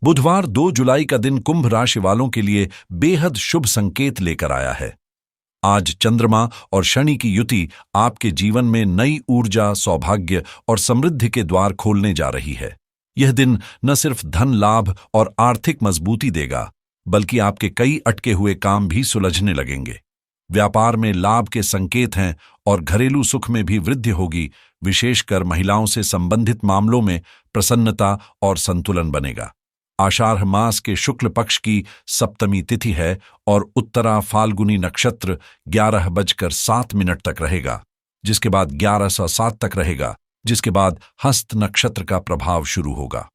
बुधवार 2 जुलाई का दिन कुंभ राशि वालों के लिए बेहद शुभ संकेत लेकर आया है। आज चंद्रमा और शनि की युति आपके जीवन में नई ऊर्जा, सौभाग्य और समृद्धि के द्वार खोलने जा रही है। यह दिन न सिर्फ धन लाभ और आर्थिक मजबूती देगा, बल्कि आपके कई अटके हुए काम भी सुलझने लगेंगे। व्यापार में लाभ के संकेत हैं और घरेलू सुख में भी वृद्धि होगी। विशेषकर महिलाओं से संबंधित मामलों में प्रसन्नता और संतुलन बनेगा। आषाढ़ मास के शुक्ल पक्ष की सप्तमी तिथि है और उत्तरा फाल्गुनी नक्षत्र 11:07 तक रहेगा, जिसके बाद 11:07 तक रहेगा, जिसके बाद हस्त नक्षत्र का प्रभाव शुरू होगा।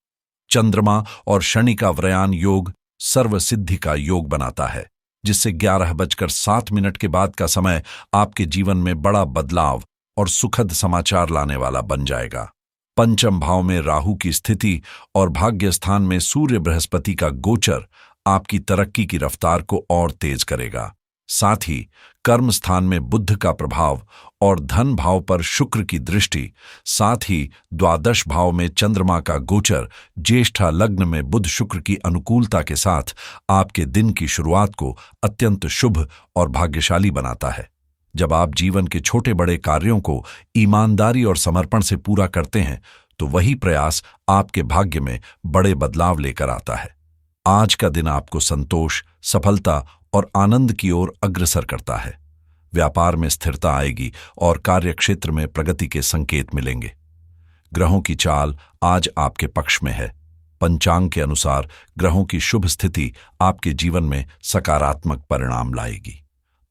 चंद्रमा और शनि का व्रयान योग सर्व सिद्धि का योग बनाता है, जिससे 11:07 के बाद का समय आपके जीवन में बड़ा बदलाव और सुखद समाचार लाने वाला बन जाएगा। पंचम भाव में राहु की स्थिति और भाग्य स्थान में सूर्य बृहस्पति का गोचर आपकी तरक्की की रफ्तार को और तेज करेगा। साथ ही कर्म स्थान में बुध का प्रभाव और धन भाव पर शुक्र की दृष्टि, साथ ही द्वादश भाव में चंद्रमा का गोचर ज्येष्ठा लग्न में बुध शुक्र की अनुकूलता के साथ आपके दिन की शुरुआत को अत्यंत शुभ और भाग्यशाली बनाता है। जब आप जीवन के छोटे बड़े कार्यों को ईमानदारी और समर्पण से पूरा करते हैं, तो वही प्रयास आपके भाग्य में बड़े बदलाव लेकर आता है। आज का दिन आपको संतोष, सफलता और आनंद की ओर अग्रसर करता है। व्यापार में स्थिरता आएगी और कार्यक्षेत्र में प्रगति के संकेत मिलेंगे। ग्रहों की चाल आज आपके पक्ष में है। पंचांग के अनुसार ग्रहों की शुभ स्थिति आपके जीवन में सकारात्मक परिणाम लाएगी।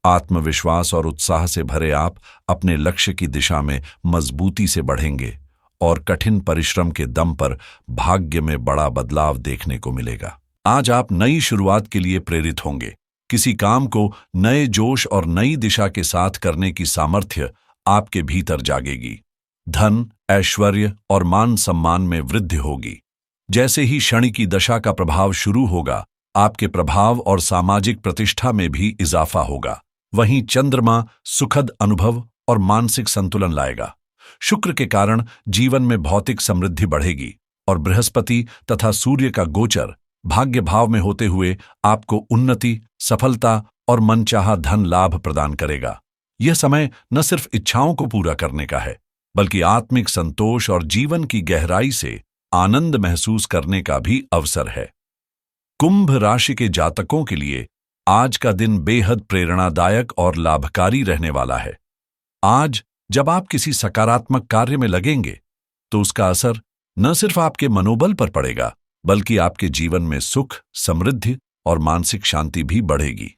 आत्मविश्वास और उत्साह से भरे आप अपने लक्ष्य की दिशा में मजबूती से बढ़ेंगे और कठिन परिश्रम के दम पर भाग्य में बड़ा बदलाव देखने को मिलेगा। आज आप नई शुरुआत के लिए प्रेरित होंगे। किसी काम को नए जोश और नई दिशा के साथ करने की सामर्थ्य आपके भीतर जागेगी। धन, ऐश्वर्य और मान सम्मान में वृद्धि होगी। जैसे ही शनि की दशा का प्रभाव शुरू होगा, आपके प्रभाव और सामाजिक प्रतिष्ठा में भी इजाफा होगा। वहीं चंद्रमा सुखद अनुभव और मानसिक संतुलन लाएगा। शुक्र के कारण जीवन में भौतिक समृद्धि बढ़ेगी और बृहस्पति तथा सूर्य का गोचर भाग्य भाव में होते हुए आपको उन्नति, सफलता और मनचाहा धन लाभ प्रदान करेगा। यह समय न सिर्फ इच्छाओं को पूरा करने का है, बल्कि आत्मिक संतोष और जीवन की गहराई से आनंद महसूस करने का भी अवसर है। कुंभ राशि के जातकों के लिए आज का दिन बेहद प्रेरणादायक और लाभकारी रहने वाला है। आज जब आप किसी सकारात्मक कार्य में लगेंगे, तो उसका असर न सिर्फ आपके मनोबल पर पड़ेगा, बल्कि आपके जीवन में सुख, समृद्धि और मानसिक शांति भी बढ़ेगी।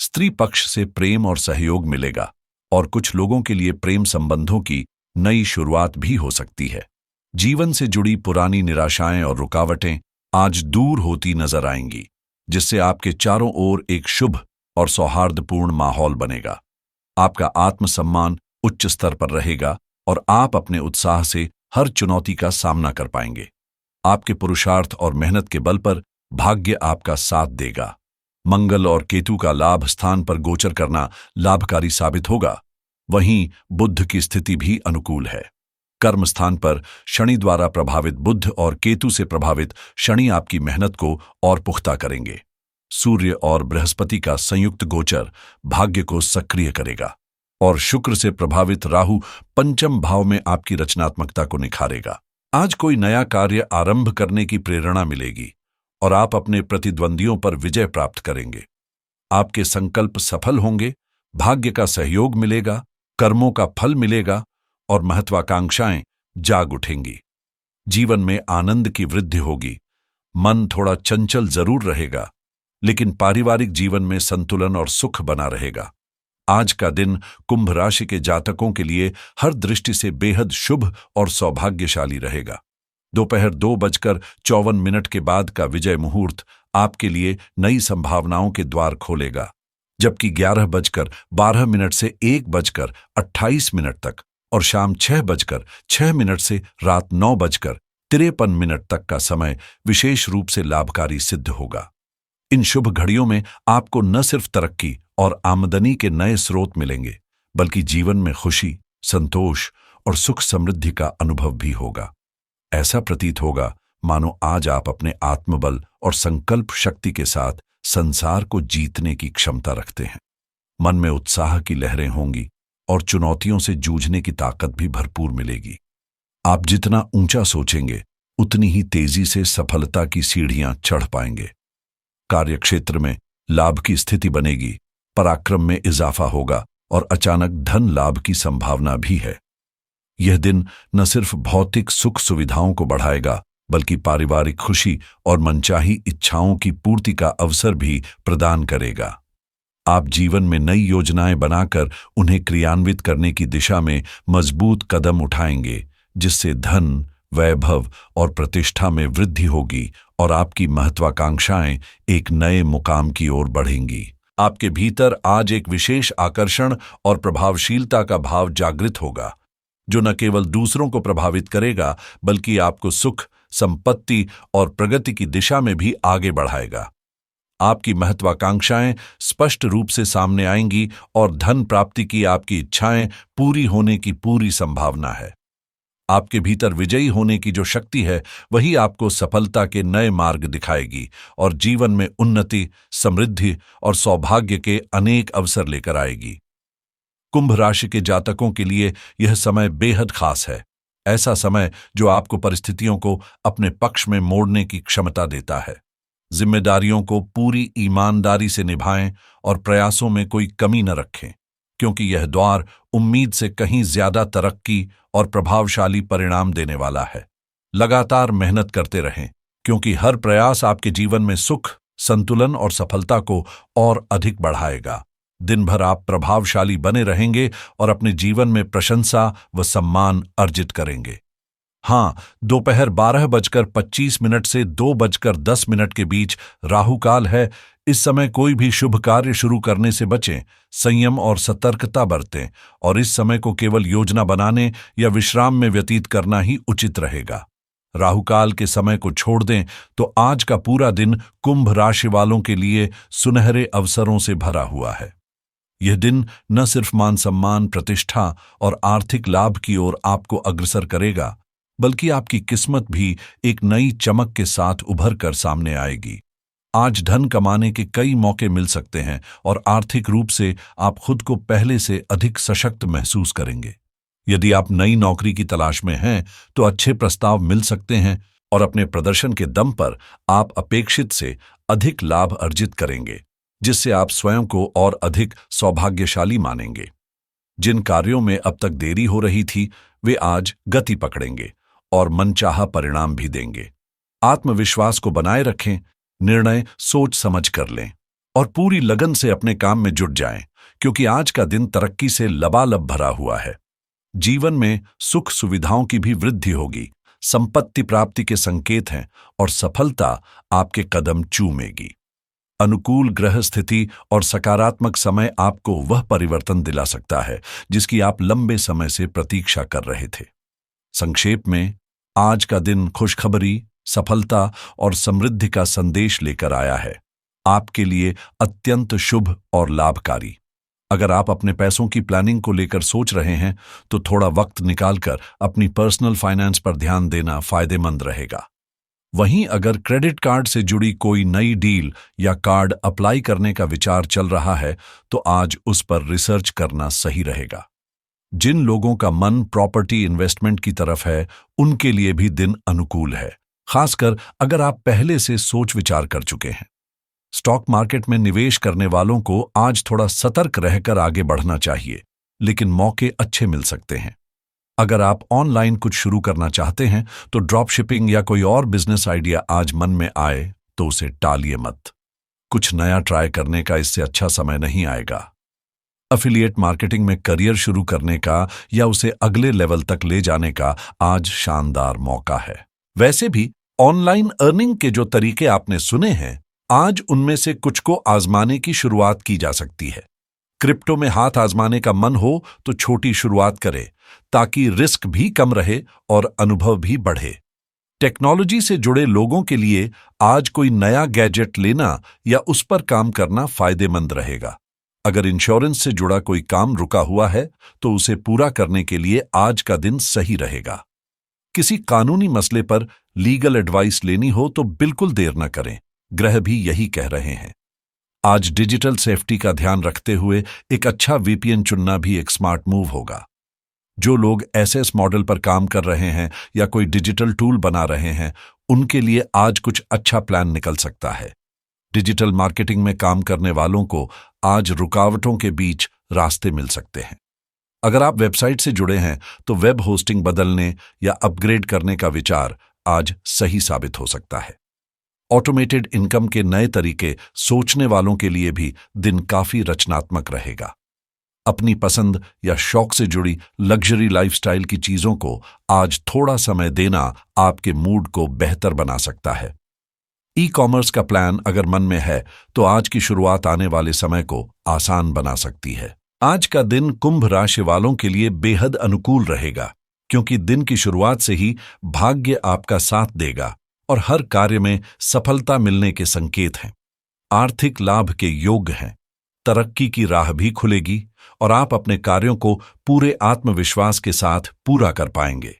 स्त्री पक्ष से प्रेम और सहयोग मिलेगा और कुछ लोगों के लिए प्रेम संबंधों की नई शुरुआत भी हो सकती है। जीवन से जुड़ी पुरानी निराशाएं और रुकावटें आज दूर होती नजर आएंगी, जिससे आपके चारों ओर एक शुभ और सौहार्दपूर्ण माहौल बनेगा। आपका आत्मसम्मान उच्च स्तर पर रहेगा और आप अपने उत्साह से हर चुनौती का सामना कर पाएंगे। आपके पुरुषार्थ और मेहनत के बल पर भाग्य आपका साथ देगा। मंगल और केतु का लाभ स्थान पर गोचर करना लाभकारी साबित होगा। वहीं बुध की स्थिति भी अनुकूल है। कर्म स्थान पर शनि द्वारा प्रभावित बुध और केतु से प्रभावित शनि आपकी मेहनत को और पुख्ता करेंगे। सूर्य और बृहस्पति का संयुक्त गोचर भाग्य को सक्रिय करेगा और शुक्र से प्रभावित राहु पंचम भाव में आपकी रचनात्मकता को निखारेगा। आज कोई नया कार्य आरंभ करने की प्रेरणा मिलेगी और आप अपने प्रतिद्वंदियों पर विजय प्राप्त करेंगे। आपके संकल्प सफल होंगे, भाग्य का सहयोग मिलेगा, कर्मों का फल मिलेगा और महत्वाकांक्षाएं जाग उठेंगी। जीवन में आनंद की वृद्धि होगी। मन थोड़ा चंचल जरूर रहेगा, लेकिन पारिवारिक जीवन में संतुलन और सुख बना रहेगा। आज का दिन कुंभ राशि के जातकों के लिए हर दृष्टि से बेहद शुभ और सौभाग्यशाली रहेगा। दोपहर 2:54 के बाद का विजय मुहूर्त आपके लिए नई संभावनाओं के द्वार खोलेगा, जबकि 11:12 से 1:28 तक और शाम 6:06 से रात 9:53 तक का समय विशेष रूप से लाभकारी सिद्ध होगा। इन शुभ घड़ियों में आपको न सिर्फ तरक्की और आमदनी के नए स्रोत मिलेंगे, बल्कि जीवन में खुशी, संतोष और सुख समृद्धि का अनुभव भी होगा। ऐसा प्रतीत होगा मानो आज आप अपने आत्मबल और संकल्प शक्ति के साथ संसार को जीतने की क्षमता रखते हैं। मन में उत्साह की लहरें होंगी और चुनौतियों से जूझने की ताकत भी भरपूर मिलेगी। आप जितना ऊंचा सोचेंगे उतनी ही तेजी से सफलता की सीढ़ियां चढ़ पाएंगे। कार्यक्षेत्र में लाभ की स्थिति बनेगी, पराक्रम में इजाफा होगा और अचानक धन लाभ की संभावना भी है। यह दिन न सिर्फ भौतिक सुख सुविधाओं को बढ़ाएगा बल्कि पारिवारिक खुशी और मनचाही इच्छाओं की पूर्ति का अवसर भी प्रदान करेगा। आप जीवन में नई योजनाएं बनाकर उन्हें क्रियान्वित करने की दिशा में मजबूत कदम उठाएंगे, जिससे धन, वैभव और प्रतिष्ठा में वृद्धि होगी और आपकी महत्वाकांक्षाएं एक नए मुकाम की ओर बढ़ेंगी। आपके भीतर आज एक विशेष आकर्षण और प्रभावशीलता का भाव जागृत होगा, जो न केवल दूसरों को प्रभावित करेगा बल्कि आपको सुख, संपत्ति और प्रगति की दिशा में भी आगे बढ़ाएगा। आपकी महत्वाकांक्षाएं स्पष्ट रूप से सामने आएंगी और धन प्राप्ति की आपकी इच्छाएं पूरी होने की पूरी संभावना है। आपके भीतर विजयी होने की जो शक्ति है वही आपको सफलता के नए मार्ग दिखाएगी और जीवन में उन्नति, समृद्धि और सौभाग्य के अनेक अवसर लेकर आएगी। कुंभ राशि के जातकों के लिए यह समय बेहद खास है। ऐसा समय जो आपको परिस्थितियों को अपने पक्ष में मोड़ने की क्षमता देता है। जिम्मेदारियों को पूरी ईमानदारी से निभाएं और प्रयासों में कोई कमी न रखें, क्योंकि यह द्वार उम्मीद से कहीं ज्यादा तरक्की और प्रभावशाली परिणाम देने वाला है। लगातार मेहनत करते रहें, क्योंकि हर प्रयास आपके जीवन में सुख, संतुलन और सफलता को और अधिक बढ़ाएगा। दिन भर आप प्रभावशाली बने रहेंगे और अपने जीवन में प्रशंसा व सम्मान अर्जित करेंगे। हाँ, दोपहर 12:25 से 2:10 के बीच राहुकाल है। इस समय कोई भी शुभ कार्य शुरू करने से बचें, संयम और सतर्कता बरतें और इस समय को केवल योजना बनाने या विश्राम में व्यतीत करना ही उचित रहेगा। राहुकाल के समय को छोड़ दें तो आज का पूरा दिन कुंभ राशि वालों के लिए सुनहरे अवसरों से भरा हुआ है। यह दिन न सिर्फ मान सम्मान, प्रतिष्ठा और आर्थिक लाभ की ओर आपको अग्रसर करेगा, बल्कि आपकी किस्मत भी एक नई चमक के साथ उभर कर सामने आएगी। आज धन कमाने के कई मौके मिल सकते हैं और आर्थिक रूप से आप खुद को पहले से अधिक सशक्त महसूस करेंगे। यदि आप नई नौकरी की तलाश में हैं तो अच्छे प्रस्ताव मिल सकते हैं और अपने प्रदर्शन के दम पर आप अपेक्षित से अधिक लाभ अर्जित करेंगे, जिससे आप स्वयं को और अधिक सौभाग्यशाली मानेंगे। जिन कार्यों में अब तक देरी हो रही थी वे आज गति पकड़ेंगे और मनचाहा परिणाम भी देंगे। आत्मविश्वास को बनाए रखें, निर्णय सोच समझ कर लें और पूरी लगन से अपने काम में जुट जाएं, क्योंकि आज का दिन तरक्की से लबालब भरा हुआ है। जीवन में सुख सुविधाओं की भी वृद्धि होगी, संपत्ति प्राप्ति के संकेत हैं और सफलता आपके कदम चूमेगी। अनुकूल ग्रह स्थिति और सकारात्मक समय आपको वह परिवर्तन दिला सकता है जिसकी आप लंबे समय से प्रतीक्षा कर रहे थे। संक्षेप में, आज का दिन खुशखबरी, सफलता और समृद्धि का संदेश लेकर आया है, आपके लिए अत्यंत शुभ और लाभकारी। अगर आप अपने पैसों की प्लानिंग को लेकर सोच रहे हैं तो थोड़ा वक्त निकालकर अपनी पर्सनल फाइनेंस पर ध्यान देना फायदेमंद रहेगा। वहीं अगर क्रेडिट कार्ड से जुड़ी कोई नई डील या कार्ड अप्लाई करने का विचार चल रहा है तो आज उस पर रिसर्च करना सही रहेगा। जिन लोगों का मन प्रॉपर्टी इन्वेस्टमेंट की तरफ है उनके लिए भी दिन अनुकूल है, खासकर अगर आप पहले से सोच विचार कर चुके हैं। स्टॉक मार्केट में निवेश करने वालों को आज थोड़ा सतर्क रहकर आगे बढ़ना चाहिए, लेकिन मौके अच्छे मिल सकते हैं। अगर आप ऑनलाइन कुछ शुरू करना चाहते हैं तो ड्रॉप शिपिंग या कोई और बिजनेस आइडिया आज मन में आए तो उसे टालिए मत। कुछ नया ट्राई करने का इससे अच्छा समय नहीं आएगा। एफिलिएट मार्केटिंग में करियर शुरू करने का या उसे अगले लेवल तक ले जाने का आज शानदार मौका है। वैसे भी ऑनलाइन अर्निंग के जो तरीके आपने सुने हैं, आज उनमें से कुछ को आजमाने की शुरुआत की जा सकती है। क्रिप्टो में हाथ आजमाने का मन हो तो छोटी शुरुआत करें, ताकि रिस्क भी कम रहे और अनुभव भी बढ़े। टेक्नोलॉजी से जुड़े लोगों के लिए आज कोई नया गैजेट लेना या उस पर काम करना फायदेमंद रहेगा। अगर इंश्योरेंस से जुड़ा कोई काम रुका हुआ है तो उसे पूरा करने के लिए आज का दिन सही रहेगा। किसी कानूनी मसले पर लीगल एडवाइस लेनी हो तो बिल्कुल देर न करें। ग्रह भी यही कह रहे हैं। आज डिजिटल सेफ्टी का ध्यान रखते हुए एक अच्छा वीपीएन चुनना भी एक स्मार्ट मूव होगा। जो लोग एसएस मॉडल पर काम कर रहे हैं या कोई डिजिटल टूल बना रहे हैं, उनके लिए आज कुछ अच्छा प्लान निकल सकता है। डिजिटल मार्केटिंग में काम करने वालों को आज रुकावटों के बीच रास्ते मिल सकते हैं। अगर आप वेबसाइट से जुड़े हैं तो वेब होस्टिंग बदलने या अपग्रेड करने का विचार आज सही साबित हो सकता है। ऑटोमेटेड इनकम के नए तरीके सोचने वालों के लिए भी दिन काफी रचनात्मक रहेगा। अपनी पसंद या शौक से जुड़ी लग्जरी लाइफस्टाइल की चीजों को आज थोड़ा समय देना आपके मूड को बेहतर बना सकता है। ई कॉमर्स का प्लान अगर मन में है तो आज की शुरुआत आने वाले समय को आसान बना सकती है। आज का दिन कुंभ राशि वालों के लिए बेहद अनुकूल रहेगा, क्योंकि दिन की शुरुआत से ही भाग्य आपका साथ देगा और हर कार्य में सफलता मिलने के संकेत हैं। आर्थिक लाभ के योग हैं, तरक्की की राह भी खुलेगी और आप अपने कार्यों को पूरे आत्मविश्वास के साथ पूरा कर पाएंगे।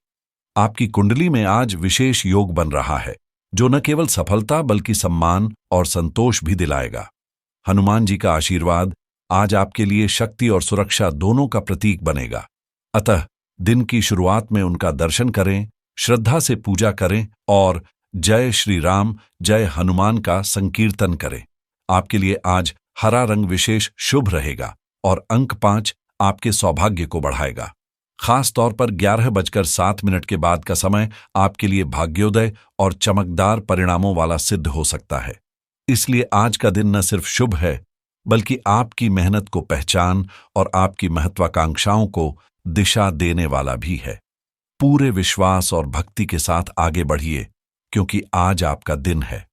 आपकी कुंडली में आज विशेष योग बन रहा है, जो न केवल सफलता बल्कि सम्मान और संतोष भी दिलाएगा। हनुमान जी का आशीर्वाद आज आपके लिए शक्ति और सुरक्षा दोनों का प्रतीक बनेगा। अतः दिन की शुरुआत में उनका दर्शन करें, श्रद्धा से पूजा करें और जय श्री राम, जय हनुमान का संकीर्तन करें। आपके लिए आज हरा रंग विशेष शुभ रहेगा और अंक 5 आपके सौभाग्य को बढ़ाएगा। खास तौर पर 11:07 के बाद का समय आपके लिए भाग्योदय और चमकदार परिणामों वाला सिद्ध हो सकता है। इसलिए आज का दिन न सिर्फ शुभ है, बल्कि आपकी मेहनत को पहचान और आपकी महत्वाकांक्षाओं को दिशा देने वाला भी है। पूरे विश्वास और भक्ति के साथ आगे बढ़िए, क्योंकि आज आपका दिन है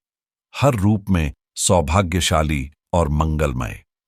हर रूप में सौभाग्यशाली और मंगलमय।